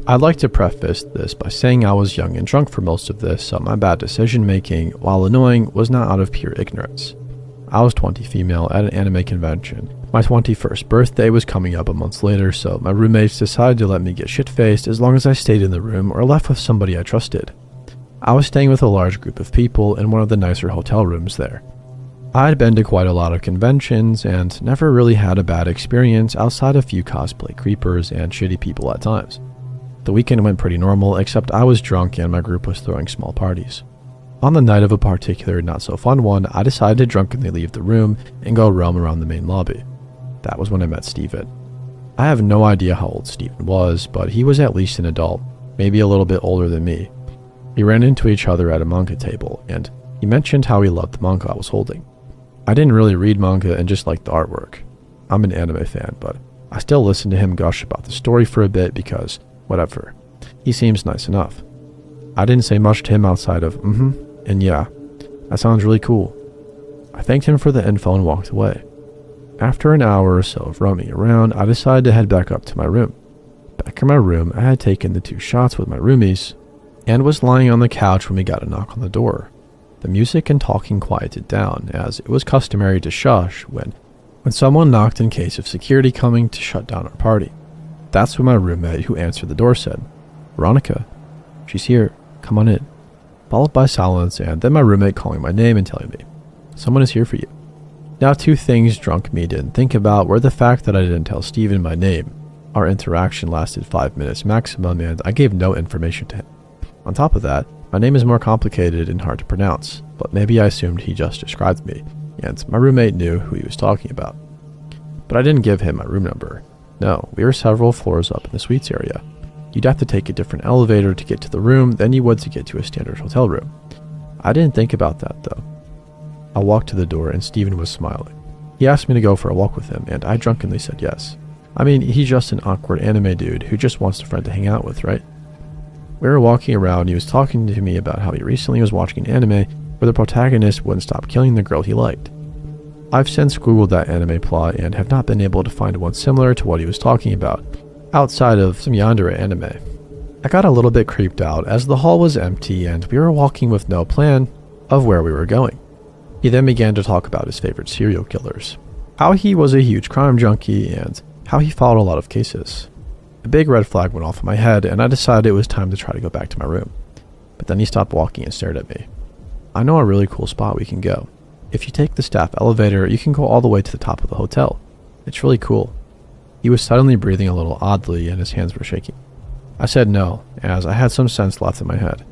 I'd like to preface this by saying I was young and drunk for most of this, so my bad decision making, while annoying, was not out of pure ignorance. I was 20 female at an anime convention. My 21st birthday was coming up a month later, so my roommates decided to let me get shit-faced as long as I stayed in the room or left with somebody I trusted. I was staying with a large group of people in one of the nicer hotel rooms there. I had been to quite a lot of conventions and never really had a bad experience outside a few cosplay creepers and shitty people at times. The weekend went pretty normal, except I was drunk and my group was throwing small parties. On the night of a particular not-so-fun one, I decided to drunkenly leave the room and go roam around the main lobby. That was when I met Steven. I have no idea how old Steven was, but he was at least an adult, maybe a little bit older than me. We ran into each other at a manga table, and he mentioned how he loved the manga I was holding. I didn't really read manga and just liked the artwork. I'm an anime fan, but I still listened to him gush about the story for a bit because, whatever. He seems nice enough. I didn't say much to him outside of, and yeah, that sounds really cool. I thanked him for the info and walked away. After an hour or so of roaming around, I decided to head back up to my room. Back in my room, I had taken the 2 shots with my roomies and was lying on the couch when we got a knock on the door. The music and talking quieted down, as it was customary to shush when someone knocked in case of security coming to shut down our party. That's when my roommate who answered the door said, "Veronica, she's here, come on in," followed by silence and then my roommate calling my name and telling me, "Someone is here for you." Now 2 things drunk me didn't think about were the fact that I didn't tell Steven my name. Our interaction lasted 5 minutes maximum and I gave no information to him. On top of that, my name is more complicated and hard to pronounce, but maybe I assumed he just described me, and my roommate knew who he was talking about. But I didn't give him my room number. No, we were several floors up in the suites area. You'd have to take a different elevator to get to the room than you would to get to a standard hotel room. I didn't think about that though. I walked to the door and Steven was smiling. He asked me to go for a walk with him and I drunkenly said yes. I mean, he's just an awkward anime dude who just wants a friend to hang out with, right? We were walking around and he was talking to me about how he recently was watching an anime where the protagonist wouldn't stop killing the girl he liked. I've since googled that anime plot and have not been able to find one similar to what he was talking about, outside of some yandere anime. I got a little bit creeped out as the hall was empty and we were walking with no plan of where we were going. He then began to talk about his favorite serial killers, how he was a huge crime junkie, and how he followed a lot of cases. A big red flag went off in my head and I decided it was time to try to go back to my room. But then he stopped walking and stared at me. "I know a really cool spot we can go. If you take the staff elevator, you can go all the way to the top of the hotel. It's really cool." He was suddenly breathing a little oddly and his hands were shaking. I said no, as I had some sense left in my head.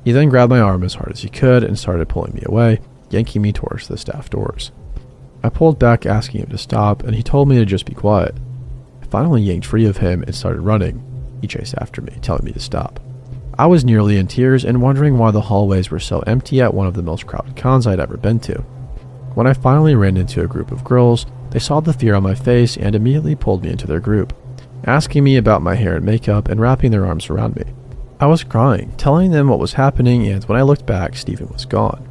He then grabbed my arm as hard as he could and started pulling me away, yanking me towards the staff doors. I pulled back asking him to stop and he told me to just be quiet. I finally yanked free of him and started running. He chased after me, telling me to stop. I was nearly in tears and wondering why the hallways were so empty at one of the most crowded cons I'd ever been to. When I finally ran into a group of girls, they saw the fear on my face and immediately pulled me into their group, asking me about my hair and makeup and wrapping their arms around me. I was crying, telling them what was happening, and when I looked back, Steven was gone.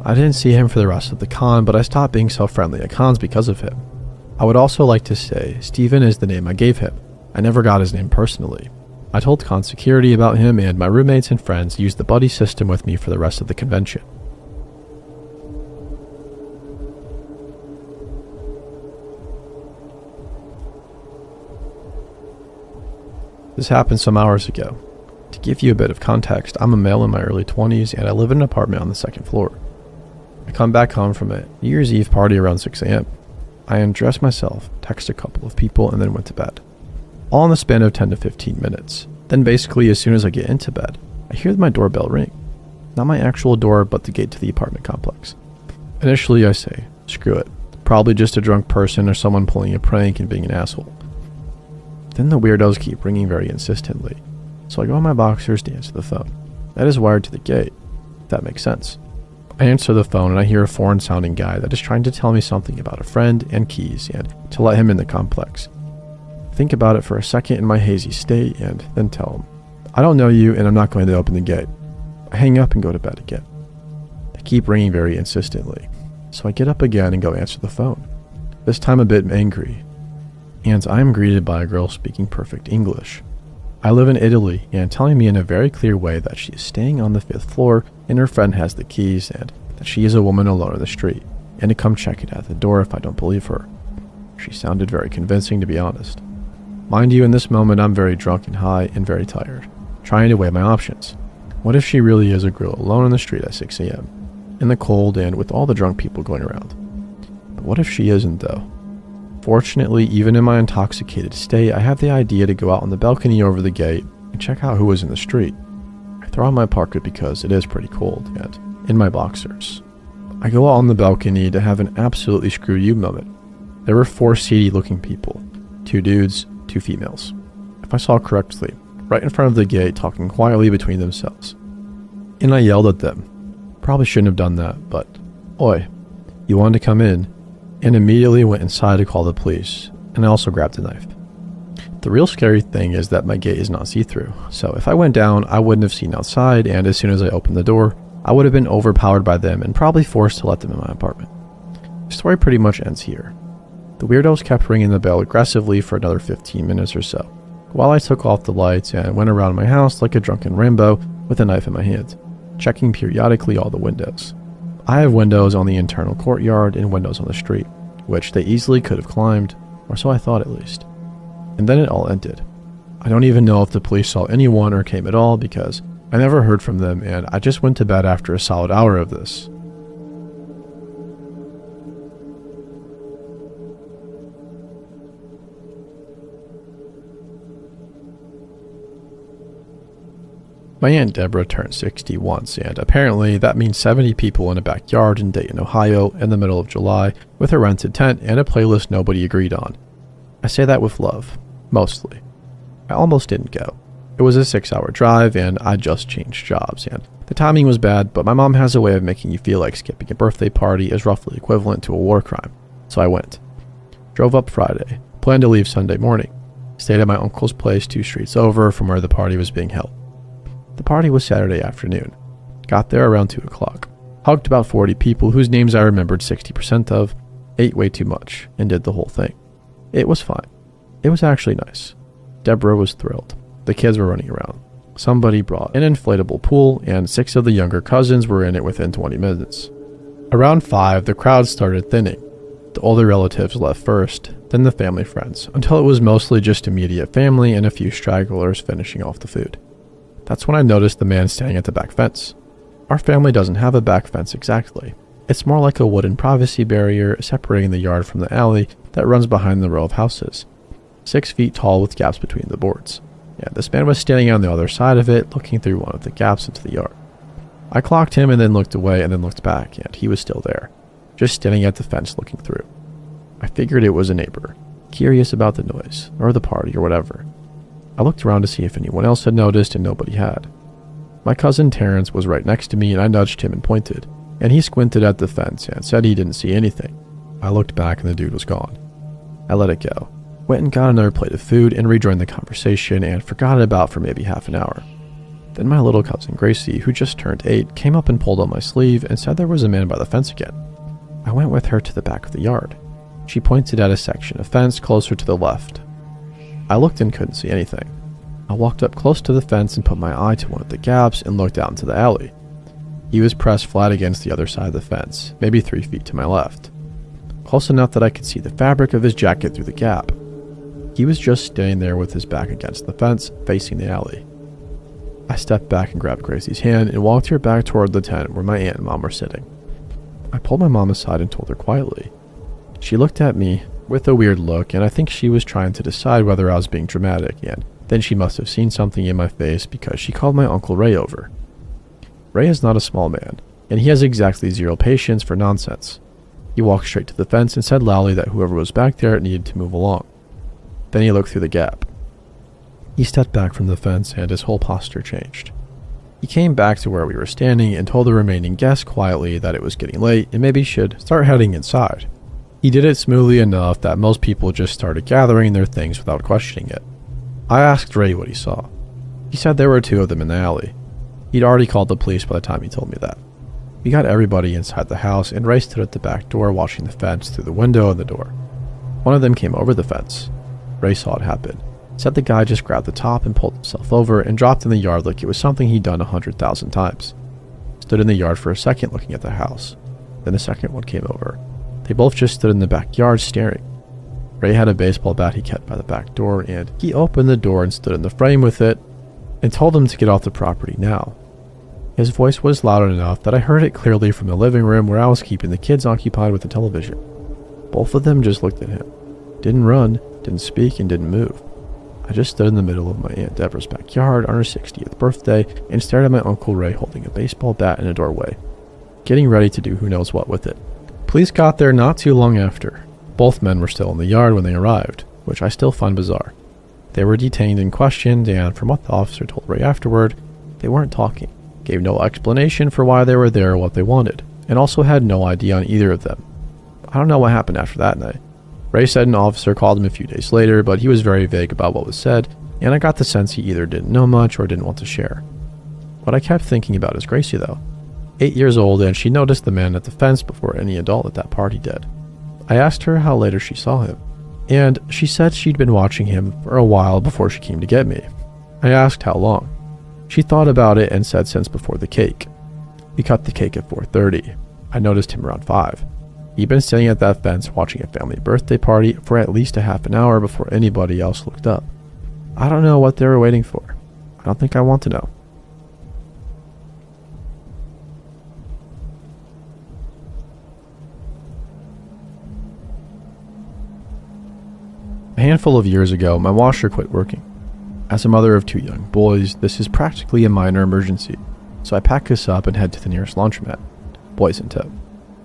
I didn't see him for the rest of the con, but I stopped being so friendly at cons because of him. I would also like to say Steven is the name I gave him. I never got his name personally. I told con security about him and my roommates and friends used the buddy system with me for the rest of the convention. This happened some hours ago. To give you a bit of context, I'm a male in my early 20s and I live in an apartment on the 2nd floor. I come back home from a New Year's Eve party around 6 a.m. I undressed myself, texted a couple of people, and then went to bed. All in the span of 10 to 15 minutes. Then basically as soon as I get into bed, I hear my doorbell ring. Not my actual door, but the gate to the apartment complex. Initially I say, screw it. Probably just a drunk person or someone pulling a prank and being an asshole. Then the weirdos keep ringing very insistently. So I go in my boxers to answer the phone. That is wired to the gate. That makes sense. I answer the phone and I hear a foreign sounding guy that is trying to tell me something about a friend and keys and to let him in the complex. I think about it for a second in my hazy state and then tell him, I don't know you and I'm not going to open the gate. I hang up and go to bed again. They keep ringing very insistently. So I get up again and go answer the phone. This time a bit angry. And I am greeted by a girl speaking perfect English. I live in Italy, and telling me in a very clear way that she is staying on the 5th floor and her friend has the keys, and that she is a woman alone in the street, and to come check it at the door if I don't believe her. She sounded very convincing, to be honest. Mind you, in this moment I'm very drunk and high and very tired, trying to weigh my options. What if she really is a girl alone in the street at 6 a.m., in the cold and with all the drunk people going around? But what if she isn't, though? Fortunately, even in my intoxicated state, I have the idea to go out on the balcony over the gate and check out who was in the street. I throw on my parka because it is pretty cold, and in my boxers. I go out on the balcony to have an absolutely screw you moment. There were 4 seedy looking people, 2 dudes, 2 females. If I saw correctly, right in front of the gate talking quietly between themselves. And I yelled at them. Probably shouldn't have done that, but oi, you wanted to come in? And immediately went inside to call the police, and I also grabbed a knife. The real scary thing is that my gate is not see-through, so if I went down, I wouldn't have seen outside, and as soon as I opened the door, I would have been overpowered by them and probably forced to let them in my apartment. The story pretty much ends here. The weirdos kept ringing the bell aggressively for another 15 minutes or so, while I took off the lights and went around my house like a drunken Rambo with a knife in my hand, checking periodically all the windows. I have windows on the internal courtyard and windows on the street, which they easily could have climbed, or so I thought at least. And then it all ended. I don't even know if the police saw anyone or came at all because I never heard from them, and I just went to bed after a solid hour of this. My Aunt Deborah turned 60 once, and apparently that means 70 people in a backyard in Dayton, Ohio in the middle of July with a rented tent and a playlist nobody agreed on. I say that with love, mostly. I almost didn't go. It was a 6-hour drive and I just changed jobs, and the timing was bad, but my mom has a way of making you feel like skipping a birthday party is roughly equivalent to a war crime, so I went. Drove up Friday, planned to leave Sunday morning, stayed at my uncle's place 2 streets over from where the party was being held. The party was Saturday afternoon. Got there around 2 o'clock. Hugged about 40 people whose names I remembered 60% of, ate way too much, and did the whole thing. It was fine. It was actually nice. Deborah was thrilled. The kids were running around. Somebody brought an inflatable pool, and 6 of the younger cousins were in it within 20 minutes. Around 5, the crowd started thinning. The older relatives left first, then the family friends, until it was mostly just immediate family and a few stragglers finishing off the food. That's when I noticed the man standing at the back fence. Our family doesn't have a back fence exactly. It's more like a wooden privacy barrier separating the yard from the alley that runs behind the row of houses. 6 feet tall with gaps between the boards. And this man was standing on the other side of it, looking through one of the gaps into the yard. I clocked him and then looked away and then looked back, and he was still there, just standing at the fence looking through. I figured it was a neighbor, curious about the noise, or the party, or whatever. I looked around to see if anyone else had noticed, and nobody had. My cousin Terrence was right next to me, and I nudged him and pointed, and he squinted at the fence and said he didn't see anything. I looked back and the dude was gone. I let it go, went and got another plate of food and rejoined the conversation and forgot it about for maybe half an hour. Then my little cousin Gracie, who just turned 8, came up and pulled on my sleeve and said there was a man by the fence again. I went with her to the back of the yard. She pointed at a section of fence closer to the left. I looked and couldn't see anything. I walked up close to the fence and put my eye to one of the gaps and looked out into the alley. He was pressed flat against the other side of the fence, maybe 3 feet to my left. Close enough that I could see the fabric of his jacket through the gap. He was just standing there with his back against the fence, facing the alley. I stepped back and grabbed Gracie's hand and walked her back toward the tent where my aunt and mom were sitting. I pulled my mom aside and told her quietly. She looked at me with a weird look, and I think she was trying to decide whether I was being dramatic, and then she must have seen something in my face because she called my Uncle Ray over. Ray is not a small man, and he has exactly 0 patience for nonsense. He walked straight to the fence and said loudly that whoever was back there needed to move along. Then he looked through the gap. He stepped back from the fence and his whole posture changed. He came back to where we were standing and told the remaining guests quietly that it was getting late and maybe should start heading inside. He did it smoothly enough that most people just started gathering their things without questioning it. I asked Ray what he saw. He said there were 2 of them in the alley. He'd already called the police by the time he told me that. We got everybody inside the house, and Ray stood at the back door watching the fence through the window and the door. One of them came over the fence. Ray saw it happen, said the guy just grabbed the top and pulled himself over and dropped in the yard like it was something he'd done 100,000 times. Stood in the yard for a second looking at the house. Then the second one came over. They both just stood in the backyard staring. Ray had a baseball bat he kept by the back door, and he opened the door and stood in the frame with it and told them to get off the property now. His voice was loud enough that I heard it clearly from the living room where I was keeping the kids occupied with the television. Both of them just looked at him. Didn't run, didn't speak, and didn't move. I just stood in the middle of my Aunt Deborah's backyard on her 60th birthday and stared at my Uncle Ray holding a baseball bat in a doorway, getting ready to do who knows what with it. Police got there not too long after. Both men were still in the yard when they arrived, which I still find bizarre. They were detained and questioned, and from what the officer told Ray afterward, they weren't talking, gave no explanation for why they were there or what they wanted, and also had no ID on either of them. I don't know what happened after that night. Ray said an officer called him a few days later, but he was very vague about what was said, and I got the sense he either didn't know much or didn't want to share. What I kept thinking about is Gracie, though. 8 years old, and she noticed the man at the fence before any adult at that party did. I asked her how later she saw him, and she said she'd been watching him for a while before she came to get me. I asked how long. She thought about it and said since before the cake. We cut the cake at 4:30. I noticed him around 5. He'd been sitting at that fence watching a family birthday party for at least a half an hour before anybody else looked up. I don't know what they were waiting for. I don't think I want to know. A handful of years ago, my washer quit working. As a mother of 2 young boys, this is practically a minor emergency, so I pack us up and head to the nearest laundromat. Boys in tow.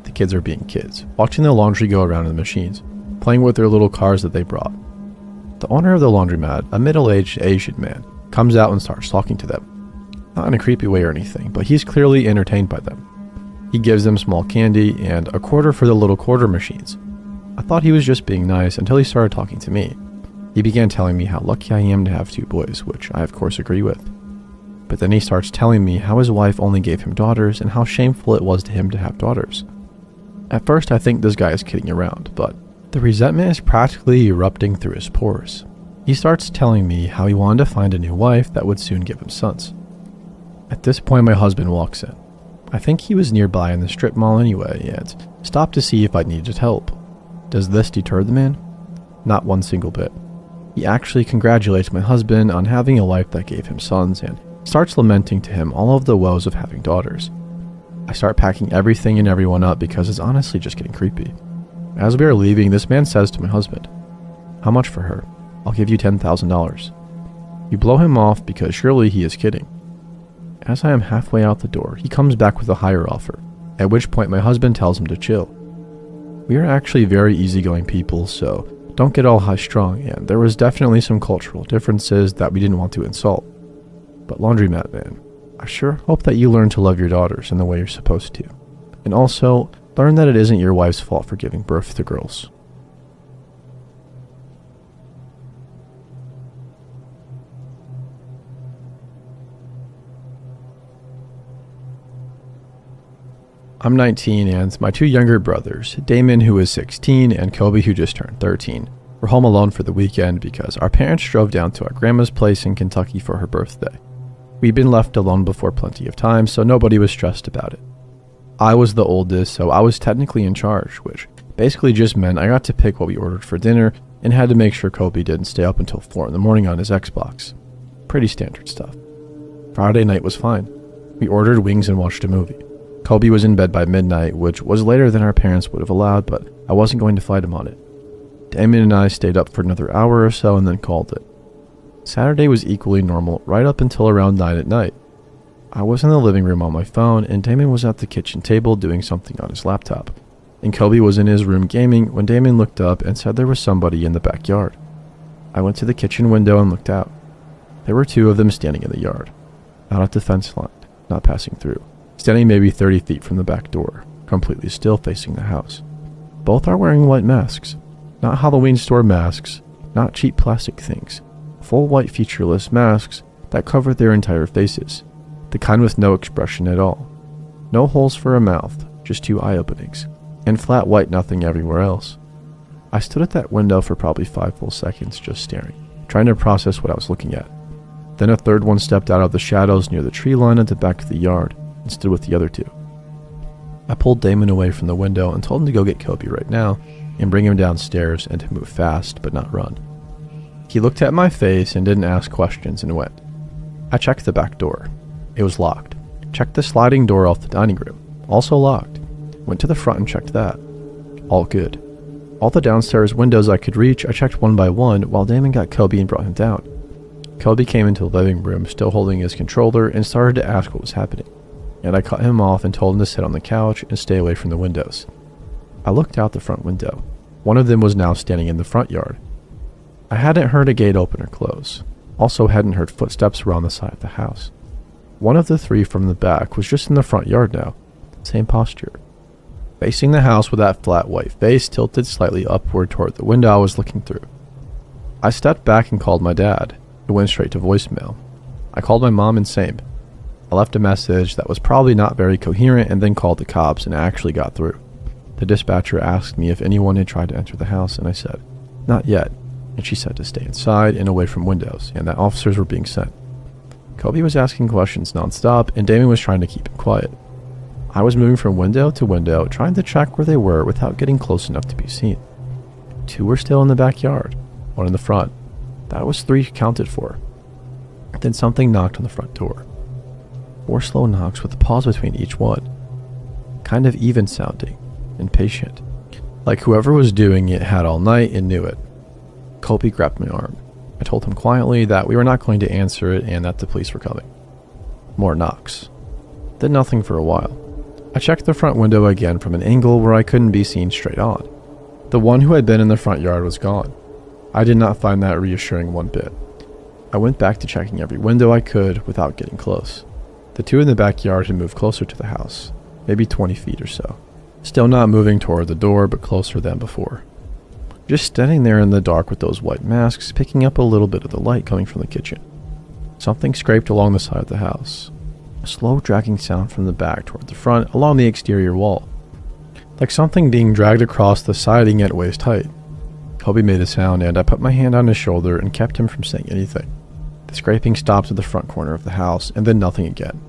The kids are being kids, watching the laundry go around in the machines, playing with their little cars that they brought. The owner of the laundromat, a middle-aged Asian man, comes out and starts talking to them. Not in a creepy way or anything, but he's clearly entertained by them. He gives them small candy and a quarter for the little quarter machines. I thought he was just being nice until he started talking to me. He began telling me how lucky I am to have 2 boys, which I of course agree with. But then he starts telling me how his wife only gave him daughters and how shameful it was to him to have daughters. At first I think this guy is kidding around, but the resentment is practically erupting through his pores. He starts telling me how he wanted to find a new wife that would soon give him sons. At this point my husband walks in. I think he was nearby in the strip mall anyway and stopped to see if I needed help. Does this deter the man? Not one single bit. He actually congratulates my husband on having a wife that gave him sons and starts lamenting to him all of the woes of having daughters. I start packing everything and everyone up because it's honestly just getting creepy. As we are leaving, this man says to my husband, "How much for her? I'll give you $10,000. You blow him off because surely he is kidding. As I am halfway out the door, he comes back with a higher offer, at which point my husband tells him to chill. We are actually very easygoing people, so don't get all high-strung, and there was definitely some cultural differences that we didn't want to insult. But laundromat man, I sure hope that you learn to love your daughters in the way you're supposed to. And also, learn that it isn't your wife's fault for giving birth to girls." I'm 19 and my 2 younger brothers, Damon who is 16 and Kobe who just turned 13, were home alone for the weekend because our parents drove down to our grandma's place in Kentucky for her birthday. We'd been left alone before plenty of time, so nobody was stressed about it. I was the oldest, so I was technically in charge, which basically just meant I got to pick what we ordered for dinner and had to make sure Kobe didn't stay up until 4 in the morning on his Xbox. Pretty standard stuff. Friday night was fine. We ordered wings and watched a movie. Kobe was in bed by midnight, which was later than our parents would have allowed, but I wasn't going to fight him on it. Damon and I stayed up for another hour or so and then called it. Saturday was equally normal right up until around 9 at night. I was in the living room on my phone and Damon was at the kitchen table doing something on his laptop. And Kobe was in his room gaming when Damon looked up and said there was somebody in the backyard. I went to the kitchen window and looked out. There were 2 of them standing in the yard. Not at the fence line, not passing through. Standing maybe 30 feet from the back door, completely still facing the house. Both are wearing white masks. Not Halloween store masks, not cheap plastic things. Full white featureless masks that cover their entire faces. The kind with no expression at all. No holes for a mouth, just 2 eye openings. And flat white nothing everywhere else. I stood at that window for probably 5 full seconds just staring. trying to process what I was looking at. Then a third one stepped out of the shadows near the tree line at the back of the yard and stood with the other two. I pulled Damon away from the window and told him to go get Kobe right now and bring him downstairs and to move fast but not run. He looked at my face and didn't ask questions and went. I checked the back door. It was locked. Checked the sliding door off the dining room. Also locked. Went to the front and checked that. All good. All the downstairs windows I could reach I checked one by one while Damon got Kobe and brought him down. Kobe came into the living room still holding his controller and started to ask what was happening, and I cut him off and told him to sit on the couch and stay away from the windows. I looked out the front window. One of them was now standing in the front yard. I hadn't heard a gate open or close. Also hadn't heard footsteps around the side of the house. One of the three from the back was just in the front yard now. Same posture. Facing the house with that flat white face tilted slightly upward toward the window I was looking through. I stepped back and called my dad. It went straight to voicemail. I called my mom and same. I left a message that was probably not very coherent and then called the cops and actually got through. The dispatcher asked me if anyone had tried to enter the house and I said, not yet, and she said to stay inside and away from windows and that officers were being sent. Kobe was asking questions nonstop and Damon was trying to keep him quiet. I was moving from window to window trying to check where they were without getting close enough to be seen. Two were still in the backyard, one in the front. That was 3 counted for. Then something knocked on the front door. 4 slow knocks with a pause between each one. Kind of even sounding, impatient. Like whoever was doing it had all night and knew it. Kobe grabbed my arm. I told him quietly that we were not going to answer it and that the police were coming. More knocks. Then nothing for a while. I checked the front window again from an angle where I couldn't be seen straight on. The one who had been in the front yard was gone. I did not find that reassuring one bit. I went back to checking every window I could without getting close. The two in the backyard had moved closer to the house, maybe 20 feet or so. Still not moving toward the door, but closer than before. Just standing there in the dark with those white masks, picking up a little bit of the light coming from the kitchen. Something scraped along the side of the house. A slow dragging sound from the back toward the front along the exterior wall. Like something being dragged across the siding at waist height. Kobe made a sound and I put my hand on his shoulder and kept him from saying anything. The scraping stopped at the front corner of the house and then nothing again.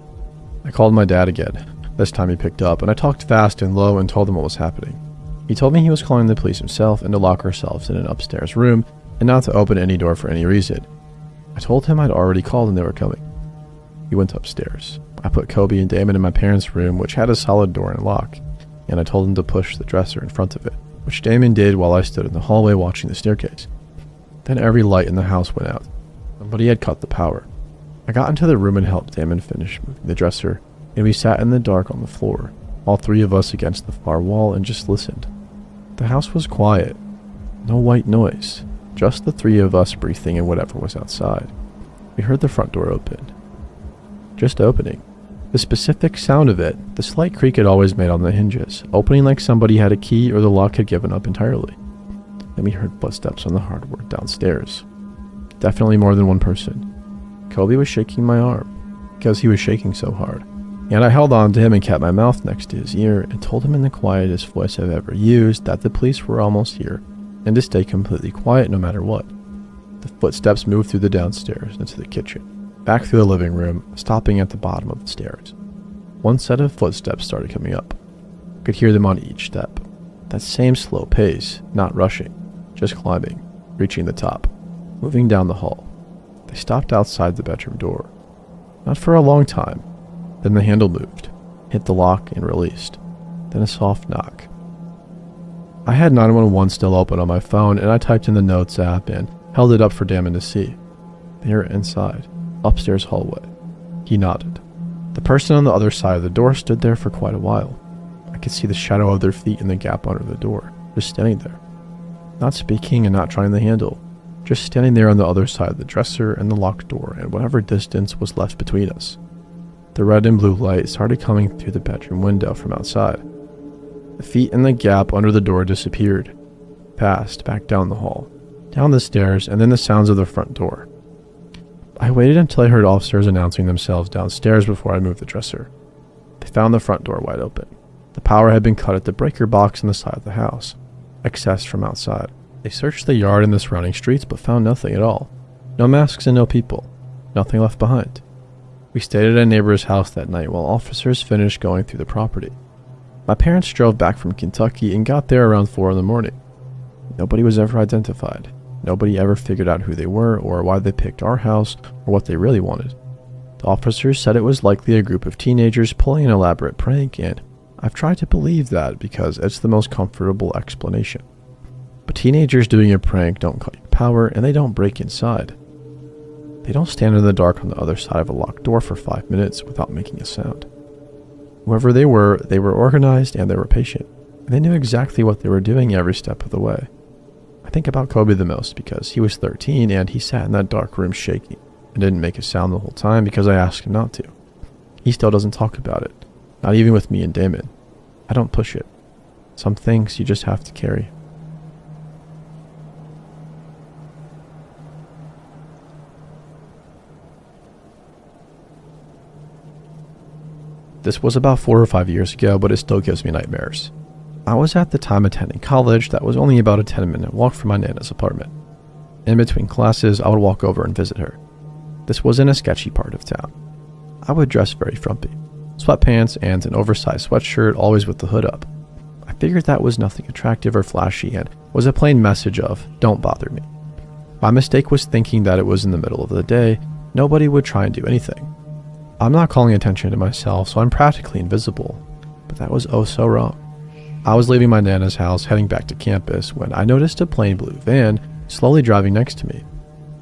I called my dad again. This time he picked up and I talked fast and low and told him what was happening. He told me he was calling the police himself and to lock ourselves in an upstairs room and not to open any door for any reason. I told him I'd already called and they were coming. He went upstairs. I put Kobe and Damon in my parents' room, which had a solid door and lock, and I told him to push the dresser in front of it, which Damon did while I stood in the hallway watching the staircase. Then every light in the house went out. Somebody had cut the power. I got into the room and helped Damon finish moving the dresser, and we sat in the dark on the floor, all 3 of us against the far wall, and just listened. The house was quiet. No white noise. Just the 3 of us breathing in whatever was outside. We heard the front door open. Just opening. The specific sound of it, the slight creak it always made on the hinges, opening like somebody had a key or the lock had given up entirely. Then we heard footsteps on the hardwood downstairs. Definitely more than one person. Kobe was shaking my arm, because he was shaking so hard. And I held on to him and kept my mouth next to his ear and told him in the quietest voice I've ever used that the police were almost here and to stay completely quiet no matter what. The footsteps moved through the downstairs into the kitchen, back through the living room, stopping at the bottom of the stairs. One set of footsteps started coming up. I could hear them on each step. That same slow pace, not rushing, just climbing, reaching the top, moving down the hall. They stopped outside the bedroom door. Not for a long time. Then the handle moved, hit the lock and released. Then a soft knock. I had 911 still open on my phone and I typed in the notes app and held it up for Damon to see. They were inside, upstairs hallway. He nodded. The person on the other side of the door stood there for quite a while. I could see the shadow of their feet in the gap under the door, just standing there. Not speaking and not trying the handle, just standing there on the other side of the dresser and the locked door and whatever distance was left between us. The red and blue light started coming through the bedroom window from outside. The feet in the gap under the door disappeared, passed back down the hall, down the stairs, and then the sounds of the front door. I waited until I heard officers announcing themselves downstairs before I moved the dresser. They found the front door wide open. The power had been cut at the breaker box on the side of the house, accessed from outside. They searched the yard and the surrounding streets but found nothing at all. No masks and no people. Nothing left behind. We stayed at a neighbor's house that night while officers finished going through the property. My parents drove back from Kentucky and got there around 4 in the morning. Nobody was ever identified. Nobody ever figured out who they were or why they picked our house or what they really wanted. The officers said it was likely a group of teenagers pulling an elaborate prank, and I've tried to believe that because it's the most comfortable explanation. But teenagers doing a prank don't cut your power and they don't break inside. They don't stand in the dark on the other side of a locked door for 5 minutes without making a sound. Whoever they were organized and they were patient. And they knew exactly what they were doing every step of the way. I think about Kobe the most because he was 13 and he sat in that dark room shaking and didn't make a sound the whole time because I asked him not to. He still doesn't talk about it, not even with me and Damon. I don't push it. Some things you just have to carry. This was about 4 or 5 years ago, but it still gives me nightmares. I was at the time attending college that was only about a 10-minute walk from my Nana's apartment. In between classes, I would walk over and visit her. This was in a sketchy part of town. I would dress very frumpy. Sweatpants and an oversized sweatshirt, always with the hood up. I figured that was nothing attractive or flashy and was a plain message of, don't bother me. My mistake was thinking that it was in the middle of the day, nobody would try and do anything. I'm not calling attention to myself, so I'm practically invisible. But that was oh so wrong. I was leaving my Nana's house heading back to campus when I noticed a plain blue van slowly driving next to me.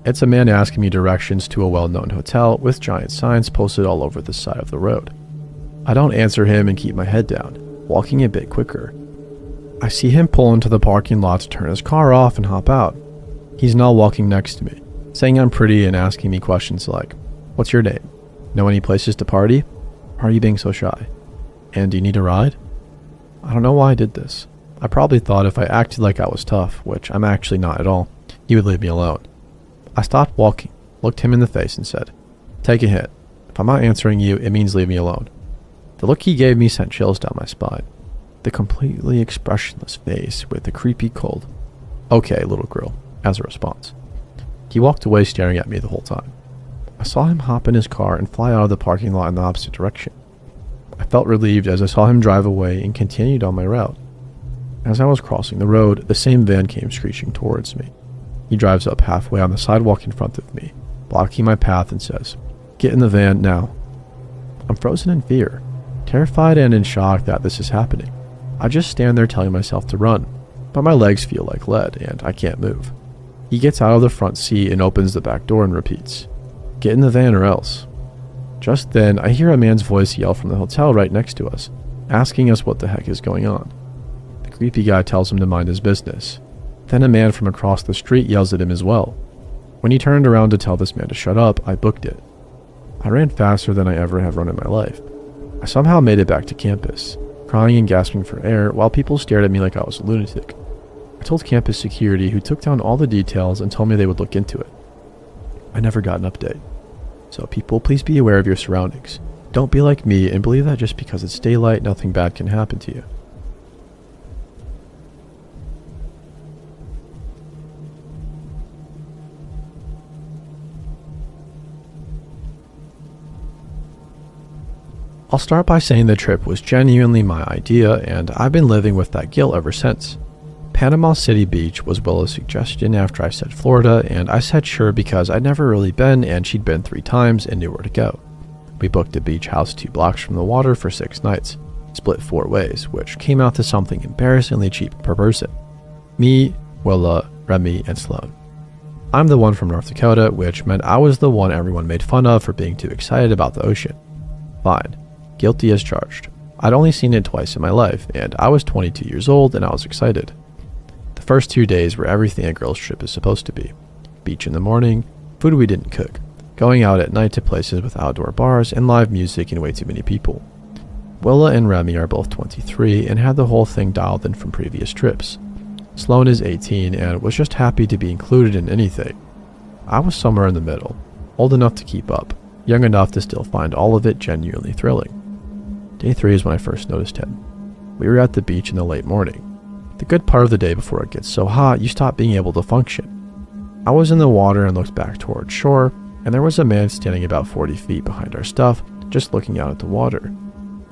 It's a man asking me directions to a well-known hotel with giant signs posted all over the side of the road. I don't answer him and keep my head down, walking a bit quicker. I see him pull into the parking lot to turn his car off and hop out. He's now walking next to me, saying I'm pretty and asking me questions like, "What's your name? Know any places to party? Are you being so shy? And do you need a ride?" I don't know why I did this. I probably thought if I acted like I was tough, which I'm actually not at all, he would leave me alone. I stopped walking, looked him in the face and said, "Take a hit. If I'm not answering you, it means leave me alone." The look he gave me sent chills down my spine. The completely expressionless face with the creepy cold, "Okay, little girl," as a response. He walked away staring at me the whole time. I saw him hop in his car and fly out of the parking lot in the opposite direction. I felt relieved as I saw him drive away and continued on my route. As I was crossing the road, the same van came screeching towards me. He drives up halfway on the sidewalk in front of me, blocking my path and says, "Get in the van now." I'm frozen in fear, terrified and in shock that this is happening. I just stand there telling myself to run, but my legs feel like lead and I can't move. He gets out of the front seat and opens the back door and repeats, "Get in the van or else." Just then, I hear a man's voice yell from the hotel right next to us, asking us what the heck is going on. The creepy guy tells him to mind his business. Then a man from across the street yells at him as well. When he turned around to tell this man to shut up, I booked it. I ran faster than I ever have run in my life. I somehow made it back to campus, crying and gasping for air while people stared at me like I was a lunatic. I told campus security, who took down all the details and told me they would look into it. I never got an update. So people, please be aware of your surroundings. Don't be like me and believe that just because it's daylight, nothing bad can happen to you. I'll start by saying the trip was genuinely my idea, and I've been living with that guilt ever since. Panama City Beach was Willa's suggestion after I said Florida, and I said sure because I'd never really been and she'd been 3 times and knew where to go. We booked a beach house 2 blocks from the water for 6 nights, split 4 ways, which came out to something embarrassingly cheap per person. Me, Willa, Remy, and Sloan. I'm the one from North Dakota, which meant I was the one everyone made fun of for being too excited about the ocean. Fine. Guilty as charged. I'd only seen it twice in my life, and I was 22 years old and I was excited. The first 2 days were everything a girl's trip is supposed to be. Beach in the morning, food we didn't cook, going out at night to places with outdoor bars and live music and way too many people. Willa and Remy are both 23 and had the whole thing dialed in from previous trips. Sloan is 18 and was just happy to be included in anything. I was somewhere in the middle, old enough to keep up, young enough to still find all of it genuinely thrilling. Day 3 is when I first noticed him. We were at the beach in the late morning. The good part of the day before it gets so hot you stop being able to function. I was in the water and looked back toward shore, and there was a man standing about 40 feet behind our stuff, just looking out at the water.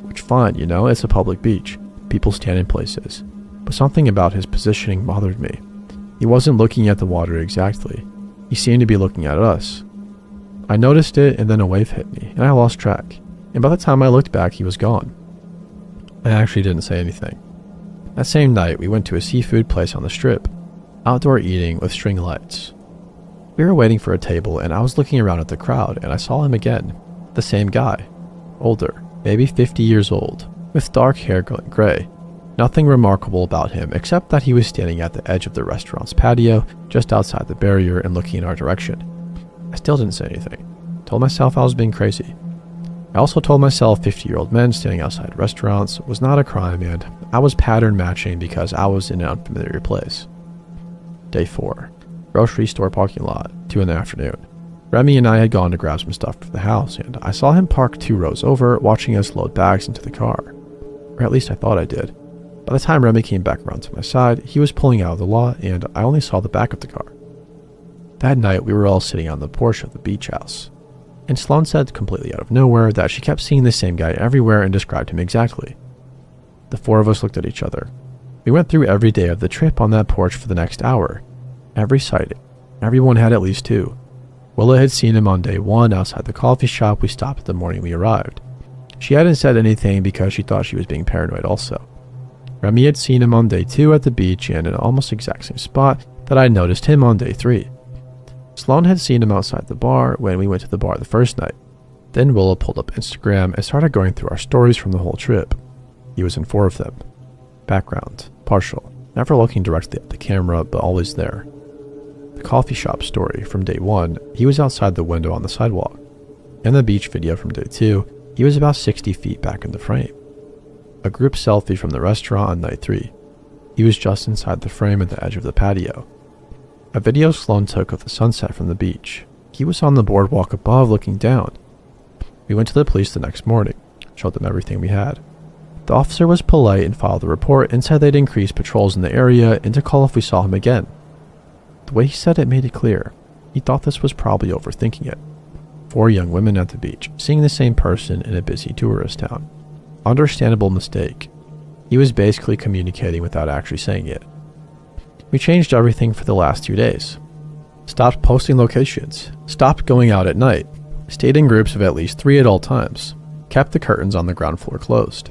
Which fine, it's a public beach. People stand in places. But something about his positioning bothered me. He wasn't looking at the water exactly. He seemed to be looking at us. I noticed it, and then a wave hit me, and I lost track. And by the time I looked back, he was gone. I actually didn't say anything. That same night, we went to a seafood place on the strip. Outdoor eating with string lights. We were waiting for a table, and I was looking around at the crowd, and I saw him again. The same guy. Older, maybe 50 years old, with dark hair going gray. Nothing remarkable about him except that he was standing at the edge of the restaurant's patio, just outside the barrier and looking in our direction. I still didn't say anything. Told myself I was being crazy. I also told myself 50-year-old men standing outside restaurants was not a crime, and I was pattern matching because I was in an unfamiliar place. Day 4. Grocery store parking lot, 2 in the afternoon. Remy and I had gone to grab some stuff for the house, and I saw him park 2 rows over, watching us load bags into the car. Or at least I thought I did. By the time Remy came back around to my side, he was pulling out of the lot, and I only saw the back of the car. That night, we were all sitting on the porch of the beach house. And Sloane said completely out of nowhere that she kept seeing the same guy everywhere and described him exactly. The 4 of us looked at each other. We went through every day of the trip on that porch for the next hour. Every sighting. Everyone had at least 2. Willa had seen him on day 1 outside the coffee shop we stopped at the morning we arrived. She hadn't said anything because she thought she was being paranoid also. Remy had seen him on day 2 at the beach and in almost exact same spot that I noticed him on day 3. Sloane had seen him outside the bar when we went to the bar the first night. Then Willa pulled up Instagram and started going through our stories from the whole trip. He was in 4 of them. Background, partial, never looking directly at the camera, but always there. The coffee shop story from day 1, he was outside the window on the sidewalk. In the beach video from day 2, he was about 60 feet back in the frame. A group selfie from the restaurant on night 3. He was just inside the frame at the edge of the patio. A video Sloane took of the sunset from the beach. He was on the boardwalk above looking down. We went to the police the next morning, showed them everything we had. The officer was polite and filed the report and said they'd increase patrols in the area and to call if we saw him again. The way he said it made it clear. He thought this was probably overthinking it. 4 young women at the beach, seeing the same person in a busy tourist town. Understandable mistake. He was basically communicating without actually saying it. We changed everything for the last 2 days. Stopped posting locations. Stopped going out at night. Stayed in groups of at least 3 at all times. Kept the curtains on the ground floor closed.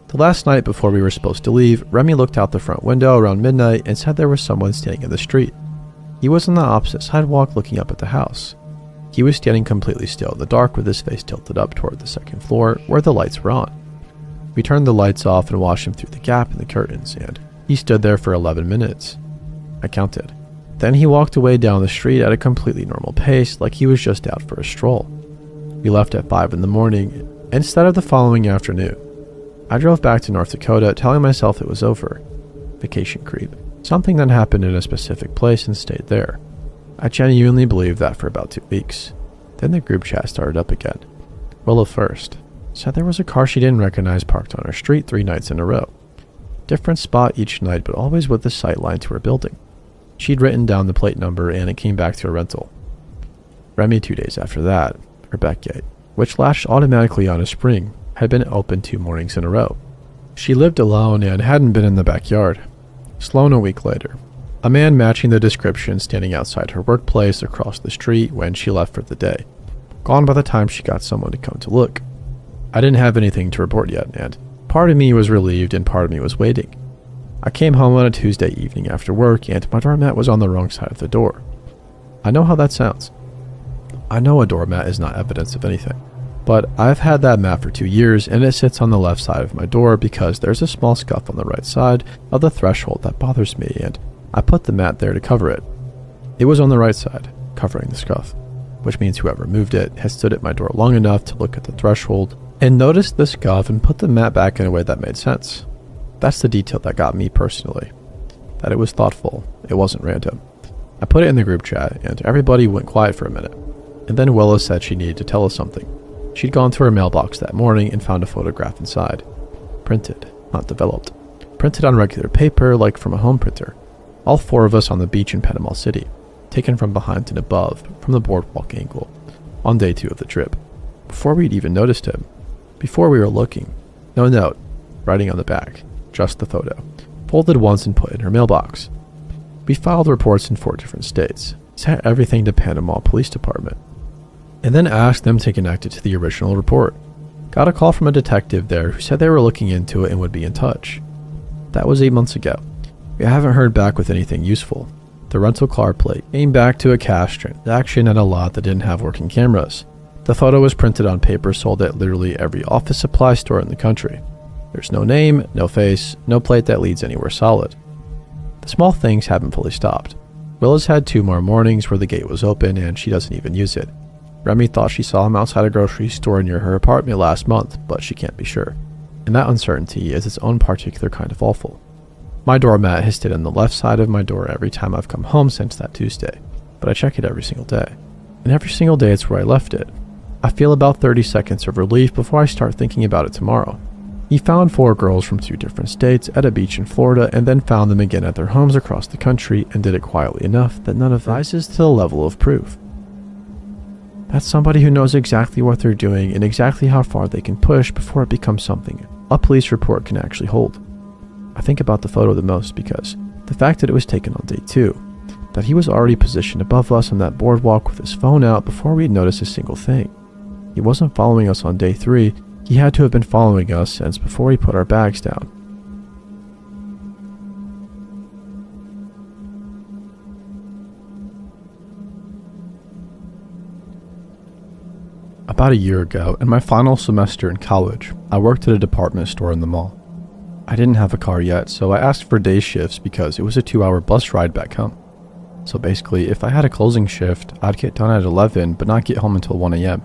The last night before we were supposed to leave, Remy looked out the front window around midnight and said there was someone standing in the street. He was on the opposite sidewalk looking up at the house. He was standing completely still in the dark with his face tilted up toward the 2nd floor where the lights were on. We turned the lights off and watched him through the gap in the curtains, and he stood there for 11 minutes. I counted. Then he walked away down the street at a completely normal pace, like he was just out for a stroll. We left at 5 in the morning, instead of the following afternoon. I drove back to North Dakota, telling myself it was over. Vacation creep. Something that happened in a specific place and stayed there. I genuinely believed that for about 2 weeks. Then the group chat started up again. Willa first. Said there was a car she didn't recognize parked on her street 3 nights in a row. Different spot each night, but always with the sight line to her building. She'd written down the plate number and it came back to a rental. Remy 2 days after that, her back gate, which latched automatically on a spring, had been open 2 mornings in a row. She lived alone and hadn't been in the backyard. Sloane a week later. A man matching the description standing outside her workplace across the street when she left for the day. Gone by the time she got someone to come to look. I didn't have anything to report yet, and part of me was relieved and part of me was waiting. I came home on a Tuesday evening after work and my doormat was on the wrong side of the door. I know how that sounds. I know a doormat is not evidence of anything, but I've had that mat for 2 years and it sits on the left side of my door because there's a small scuff on the right side of the threshold that bothers me, and I put the mat there to cover it. It was on the right side, covering the scuff, which means whoever moved it had stood at my door long enough to look at the threshold and noticed the scuff and put the mat back in a way that made sense. That's the detail that got me personally. That it was thoughtful, it wasn't random. I put it in the group chat and everybody went quiet for a minute. And then Willa said she needed to tell us something. She'd gone to her mailbox that morning and found a photograph inside. Printed, not developed. Printed on regular paper like from a home printer. All 4 of us on the beach in Panama City. taken from behind and above, from the boardwalk angle, on day 2 of the trip. Before we'd even noticed him. Before we were looking. No note, writing on the back, just the photo, folded once and put in her mailbox. We filed reports in 4 different states, sent everything to Panama Police Department, and then asked them to connect it to the original report. Got a call from a detective there who said they were looking into it and would be in touch. That was 8 months ago. We haven't heard back with anything useful. The rental car plate came back to a cash transaction at a lot that didn't have working cameras. The photo was printed on paper sold at literally every office supply store in the country. There's no name, no face, no plate that leads anywhere solid. The small things haven't fully stopped. Willis had 2 more mornings where the gate was open and she doesn't even use it. Remy thought she saw him outside a grocery store near her apartment last month, but she can't be sure. And that uncertainty is its own particular kind of awful. My doormat has stayed on the left side of my door every time I've come home since that Tuesday, but I check it every single day. And every single day it's where I left it. I feel about 30 seconds of relief before I start thinking about it tomorrow. He found 4 girls from 2 different states at a beach in Florida and then found them again at their homes across the country and did it quietly enough that none of it rises to the level of proof. That's somebody who knows exactly what they're doing and exactly how far they can push before it becomes something a police report can actually hold. I think about the photo the most because the fact that it was taken on day 2, that he was already positioned above us on that boardwalk with his phone out before we'd noticed a single thing. He wasn't following us on day 3, he had to have been following us since before he put our bags down. About a year ago, in my final semester in college, I worked at a department store in the mall. I didn't have a car yet, so I asked for day shifts because it was a 2-hour bus ride back home. So basically, if I had a closing shift, I'd get done at 11 but not get home until 1 a.m.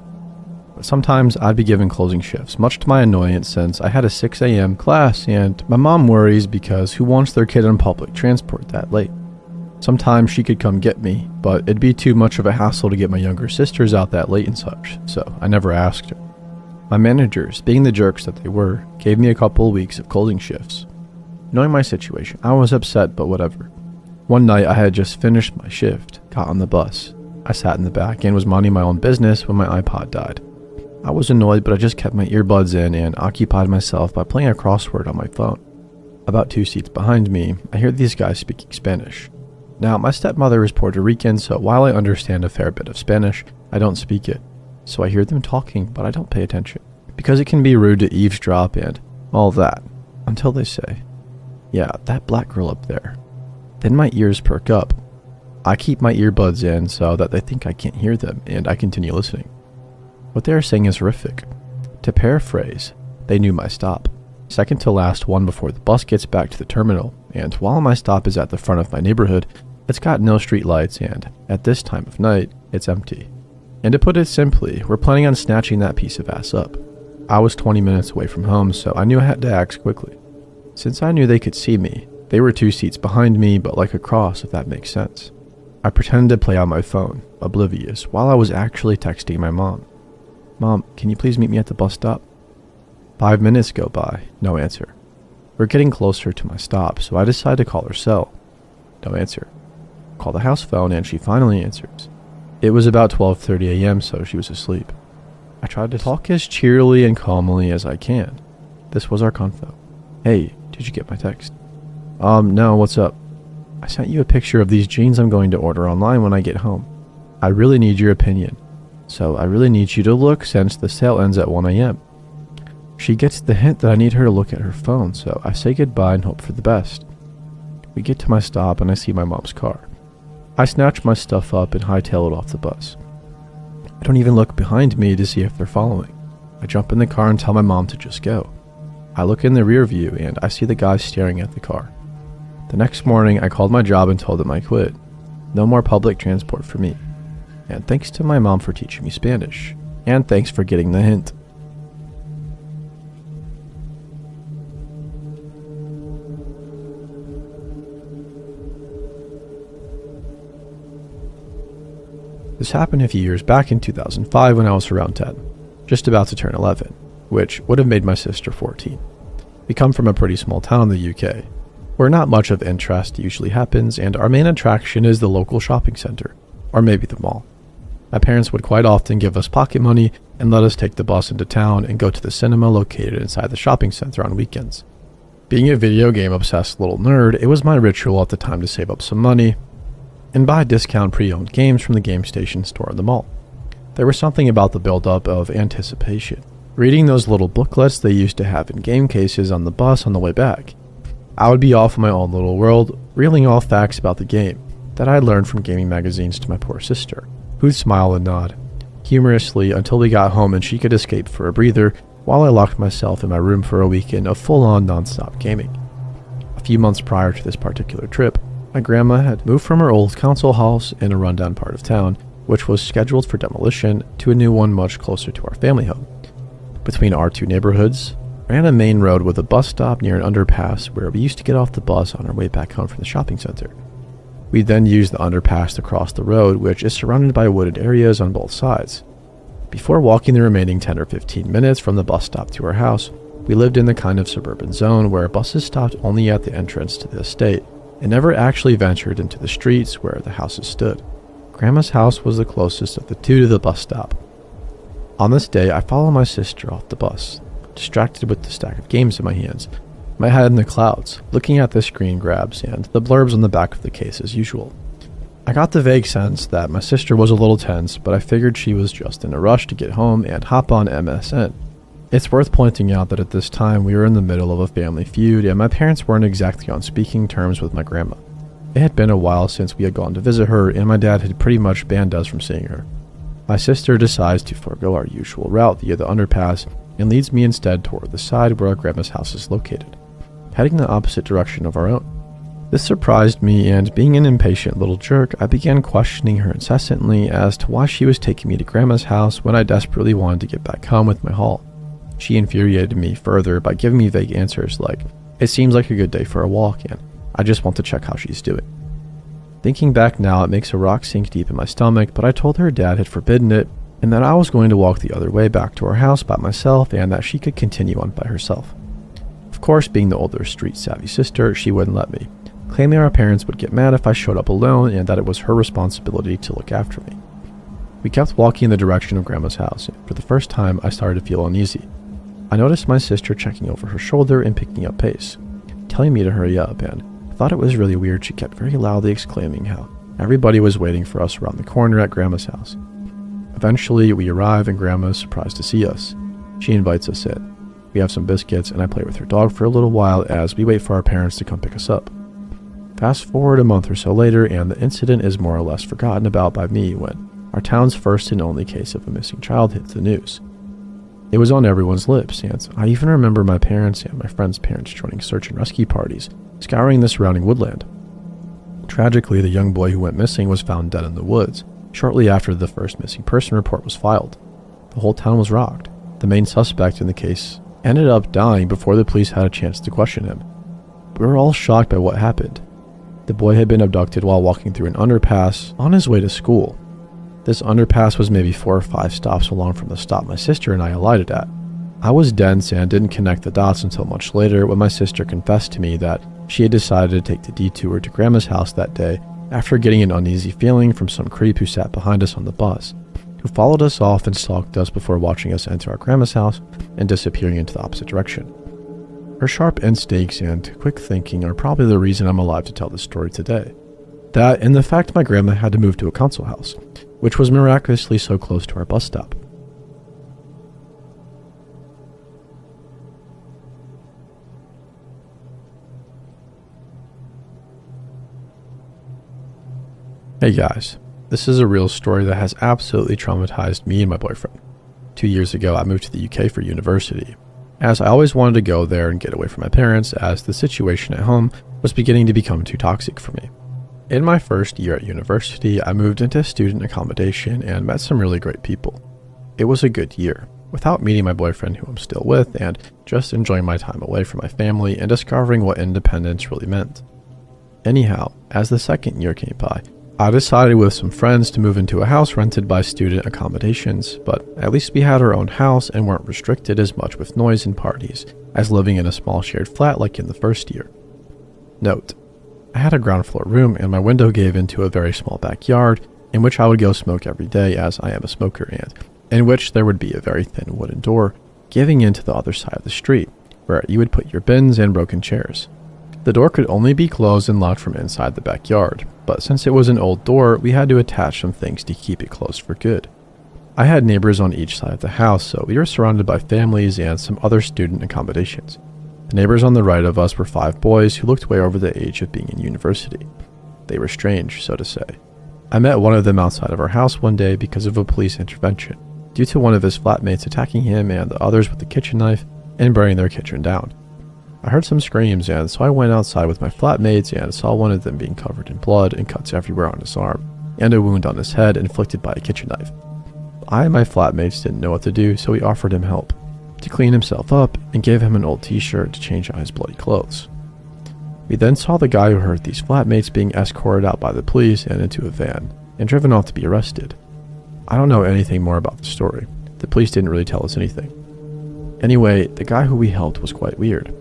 But sometimes I'd be given closing shifts, much to my annoyance since I had a 6 a.m. class and my mom worries because who wants their kid on public transport that late? Sometimes she could come get me, but it'd be too much of a hassle to get my younger sisters out that late and such, so I never asked her. My managers, being the jerks that they were, gave me a couple of weeks of closing shifts. Knowing my situation, I was upset, but whatever. One night I had just finished my shift, got on the bus. I sat in the back and was minding my own business when my iPod died. I was annoyed, but I just kept my earbuds in and occupied myself by playing a crossword on my phone. About 2 seats behind me, I hear these guys speaking Spanish. Now, my stepmother is Puerto Rican, so while I understand a fair bit of Spanish, I don't speak it. So I hear them talking, but I don't pay attention, because it can be rude to eavesdrop and all that, until they say, "Yeah, that black girl up there." Then my ears perk up. I keep my earbuds in so that they think I can't hear them, and I continue listening. What they are saying is horrific. To paraphrase, they knew my stop. Second to last one before the bus gets back to the terminal, and while my stop is at the front of my neighborhood, it's got no street lights and, at this time of night, it's empty. And to put it simply, we're planning on snatching that piece of ass up. I was 20 minutes away from home, so I knew I had to act quickly. Since I knew they could see me, they were 2 seats behind me, but like across, if that makes sense. I pretended to play on my phone, oblivious, while I was actually texting my mom. "Mom, can you please meet me at the bus stop?" 5 minutes go by, no answer. We're getting closer to my stop, so I decide to call her cell. No answer. Call the house phone and she finally answers. It was about 12:30 a.m., so she was asleep. I tried to talk as cheerily and calmly as I can. This was our convo. "Hey, did you get my text?" No, what's up?" "I sent you a picture of these jeans I'm going to order online when I get home. I really need your opinion. So I really need you to look since the sale ends at 1 a.m. She gets the hint that I need her to look at her phone, so I say goodbye and hope for the best. We get to my stop and I see my mom's car. I snatch my stuff up and hightail it off the bus. I don't even look behind me to see if they're following. I jump in the car and tell my mom to just go. I look in the rear view and I see the guy staring at the car. The next morning, I called my job and told them I quit. No more public transport for me. And thanks to my mom for teaching me Spanish. And thanks for getting the hint. This happened a few years back in 2005 when I was around 10, just about to turn 11, which would have made my sister 14. We come from a pretty small town in the UK. where not much of interest usually happens, and our main attraction is the local shopping center, or maybe the mall. My parents would quite often give us pocket money and let us take the bus into town and go to the cinema located inside the shopping center on weekends. Being a video game obsessed little nerd, it was my ritual at the time to save up some money and buy discount pre-owned games from the game station store in the mall. There was something about the build-up of anticipation. Reading those little booklets they used to have in game cases on the bus on the way back. I would be off in my own little world, reeling off facts about the game that I had learned from gaming magazines to my poor sister, who'd smile and nod humorously until we got home and she could escape for a breather while I locked myself in my room for a weekend of full-on non-stop gaming. A few months prior to this particular trip, my grandma had moved from her old council house in a rundown part of town, which was scheduled for demolition, to a new one much closer to our family home. Between our two neighborhoods ran a main road with a bus stop near an underpass where we used to get off the bus on our way back home from the shopping center. We then used the underpass to cross the road, which is surrounded by wooded areas on both sides. Before walking the remaining 10 or 15 minutes from the bus stop to our house, we lived in the kind of suburban zone where buses stopped only at the entrance to the estate and never actually ventured into the streets where the houses stood. Grandma's house was the closest of the two to the bus stop. On this day, I followed my sister off the bus, distracted with the stack of games in my hands, my head in the clouds, looking at the screen grabs and the blurbs on the back of the case as usual. I got the vague sense that my sister was a little tense, but I figured she was just in a rush to get home and hop on MSN. It's worth pointing out that at this time we were in the middle of a family feud and my parents weren't exactly on speaking terms with my grandma. It had been a while since we had gone to visit her and my dad had pretty much banned us from seeing her. My sister decides to forego our usual route via the underpass and leads me instead toward the side where our grandma's house is located, heading the opposite direction of our own. This surprised me, and being an impatient little jerk, I began questioning her incessantly as to why she was taking me to grandma's house when I desperately wanted to get back home with my haul. She infuriated me further by giving me vague answers like, "It seems like a good day for a walk," and "I just want to check how she's doing." Thinking back now, it makes a rock sink deep in my stomach, but I told her dad had forbidden it and that I was going to walk the other way back to our house by myself and that she could continue on by herself. Of course, being the older street-savvy sister, she wouldn't let me, claiming our parents would get mad if I showed up alone and that it was her responsibility to look after me. We kept walking in the direction of Grandma's house, and for the first time, I started to feel uneasy. I noticed my sister checking over her shoulder and picking up pace, telling me to hurry up, and I thought it was really weird she kept very loudly exclaiming how everybody was waiting for us around the corner at Grandma's house. Eventually, we arrive and Grandma is surprised to see us. She invites us in. We have some biscuits and I play with her dog for a little while as we wait for our parents to come pick us up. Fast forward a month or so later and the incident is more or less forgotten about by me when our town's first and only case of a missing child hit the news. It was on everyone's lips, and I even remember my parents and my friends' parents joining search and rescue parties, scouring the surrounding woodland. Tragically, the young boy who went missing was found dead in the woods, shortly after the first missing person report was filed. The whole town was rocked. The main suspect in the case ended up dying before the police had a chance to question him. We were all shocked by what happened. The boy had been abducted while walking through an underpass on his way to school. This underpass was maybe 4 or 5 stops along from the stop my sister and I alighted at. I was dense and didn't connect the dots until much later when my sister confessed to me that she had decided to take the detour to Grandma's house that day after getting an uneasy feeling from some creep who sat behind us on the bus, who followed us off and stalked us before watching us enter our grandma's house and disappearing into the opposite direction. Her sharp instincts and quick thinking are probably the reason I'm alive to tell this story today. That and the fact my grandma had to move to a council house, which was miraculously so close to our bus stop. Hey guys, this is a real story that has absolutely traumatized me and my boyfriend. 2 years ago, I moved to the UK for university, as I always wanted to go there and get away from my parents as the situation at home was beginning to become too toxic for me. In my first year at university, I moved into student accommodation and met some really great people. It was a good year, without meeting my boyfriend who I'm still with and just enjoying my time away from my family and discovering what independence really meant. Anyhow, as the second year came by, I decided with some friends to move into a house rented by student accommodations, but at least we had our own house and weren't restricted as much with noise and parties as living in a small shared flat like in the first year. Note: I had a ground floor room and my window gave into a very small backyard in which I would go smoke every day, as I am a smoker, and in which there would be a very thin wooden door giving into the other side of the street, where you would put your bins and broken chairs. The door could only be closed and locked from inside the backyard, but since it was an old door, we had to attach some things to keep it closed for good. I had neighbors on each side of the house, so we were surrounded by families and some other student accommodations. The neighbors on the right of us were 5 boys who looked way over the age of being in university. They were strange, so to say. I met one of them outside of our house one day because of a police intervention, due to one of his flatmates attacking him and the others with a kitchen knife and burning their kitchen down. I heard some screams, and so I went outside with my flatmates and saw one of them being covered in blood and cuts everywhere on his arm, and a wound on his head inflicted by a kitchen knife. I and my flatmates didn't know what to do, so we offered him help to clean himself up and gave him an old t-shirt to change out his bloody clothes. We then saw the guy who hurt these flatmates being escorted out by the police and into a van and driven off to be arrested. I don't know anything more about the story. The police didn't really tell us anything. Anyway, the guy who we helped was quite weird.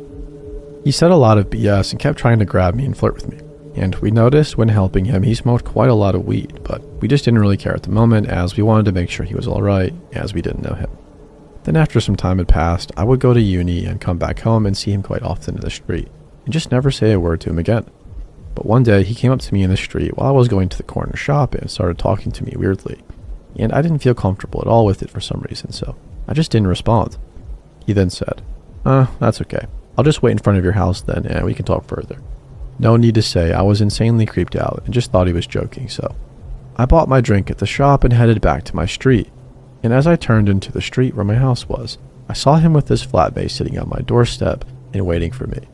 He said a lot of BS and kept trying to grab me and flirt with me. And we noticed when helping him he smoked quite a lot of weed, but we just didn't really care at the moment, as we wanted to make sure he was alright, as we didn't know him. Then after some time had passed, I would go to uni and come back home and see him quite often in the street, and just never say a word to him again. But one day he came up to me in the street while I was going to the corner shop and started talking to me weirdly, and I didn't feel comfortable at all with it for some reason, so I just didn't respond. He then said, that's okay. I'll just wait in front of your house then and we can talk further. No need to say, I was insanely creeped out and just thought he was joking, so I bought my drink at the shop and headed back to my street. And as I turned into the street where my house was, I saw him with his flatmate sitting on my doorstep and waiting for me.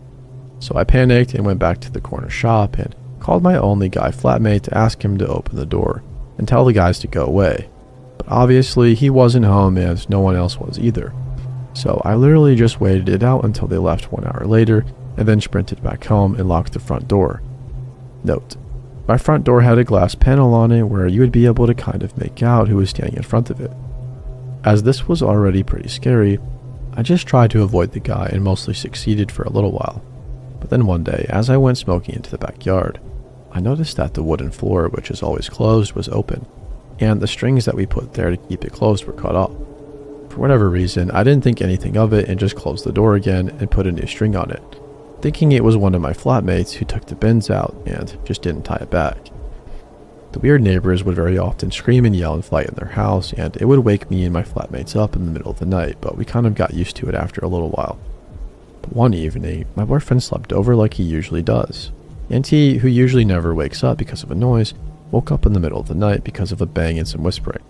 So I panicked and went back to the corner shop and called my only guy flatmate to ask him to open the door and tell the guys to go away. But obviously he wasn't home, as no one else was either. So I literally just waited it out until they left 1 hour later and then sprinted back home and locked the front door. Note: my front door had a glass panel on it where you would be able to kind of make out who was standing in front of it. As this was already pretty scary, I just tried to avoid the guy and mostly succeeded for a little while. But then one day, as I went smoking into the backyard, I noticed that the wooden floor, which is always closed, was open, and the strings that we put there to keep it closed were cut off. For whatever reason, I didn't think anything of it and just closed the door again and put a new string on it, thinking it was one of my flatmates who took the bins out and just didn't tie it back. The weird neighbors would very often scream and yell and fight in their house, and it would wake me and my flatmates up in the middle of the night, but we kind of got used to it after a little while. But one evening, my boyfriend slept over like he usually does, and he, who usually never wakes up because of a noise, woke up in the middle of the night because of a bang and some whispering.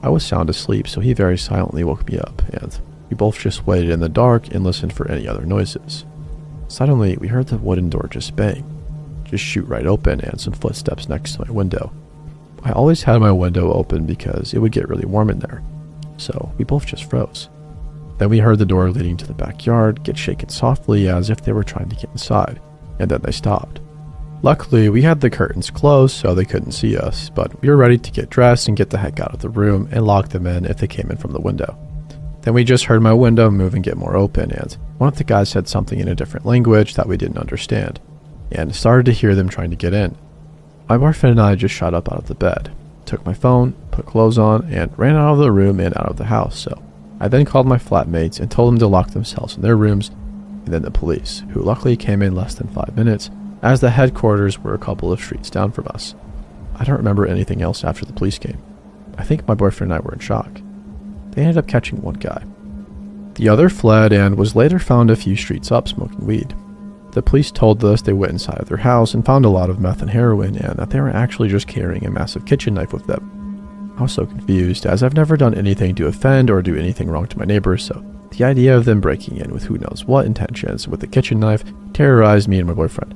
I was sound asleep, so he very silently woke me up, and we both just waited in the dark and listened for any other noises. Suddenly, we heard the wooden door just bang, just shoot right open, and some footsteps next to my window. I always had my window open because it would get really warm in there, so we both just froze. Then we heard the door leading to the backyard get shaken softly as if they were trying to get inside, and then they stopped. Luckily, we had the curtains closed so they couldn't see us, but we were ready to get dressed and get the heck out of the room and lock them in if they came in from the window. Then we just heard my window move and get more open, and one of the guys said something in a different language that we didn't understand, and started to hear them trying to get in. My boyfriend and I just shot up out of the bed, took my phone, put clothes on, and ran out of the room and out of the house. So I then called my flatmates and told them to lock themselves in their rooms, and then the police, who luckily came in less than 5 minutes, as the headquarters were a couple of streets down from us. I don't remember anything else after the police came. I think my boyfriend and I were in shock. They ended up catching one guy. The other fled and was later found a few streets up smoking weed. The police told us they went inside of their house and found a lot of meth and heroin, and that they were actually just carrying a massive kitchen knife with them. I was so confused, as I've never done anything to offend or do anything wrong to my neighbors, so the idea of them breaking in with who knows what intentions with a kitchen knife terrorized me and my boyfriend.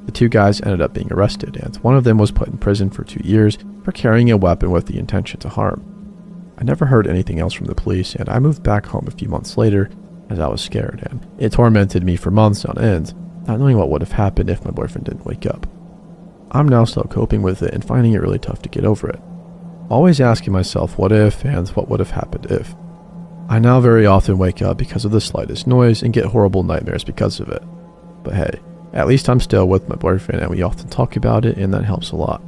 The 2 guys ended up being arrested, and one of them was put in prison for 2 years for carrying a weapon with the intention to harm. I never heard anything else from the police, and I moved back home a few months later as I was scared, and it tormented me for months on end, not knowing what would have happened if my boyfriend didn't wake up. I'm now still coping with it and finding it really tough to get over it. Always asking myself what if and what would have happened if. I now very often wake up because of the slightest noise and get horrible nightmares because of it. But hey, At least I'm still with my boyfriend and we often talk about it, and that helps a lot.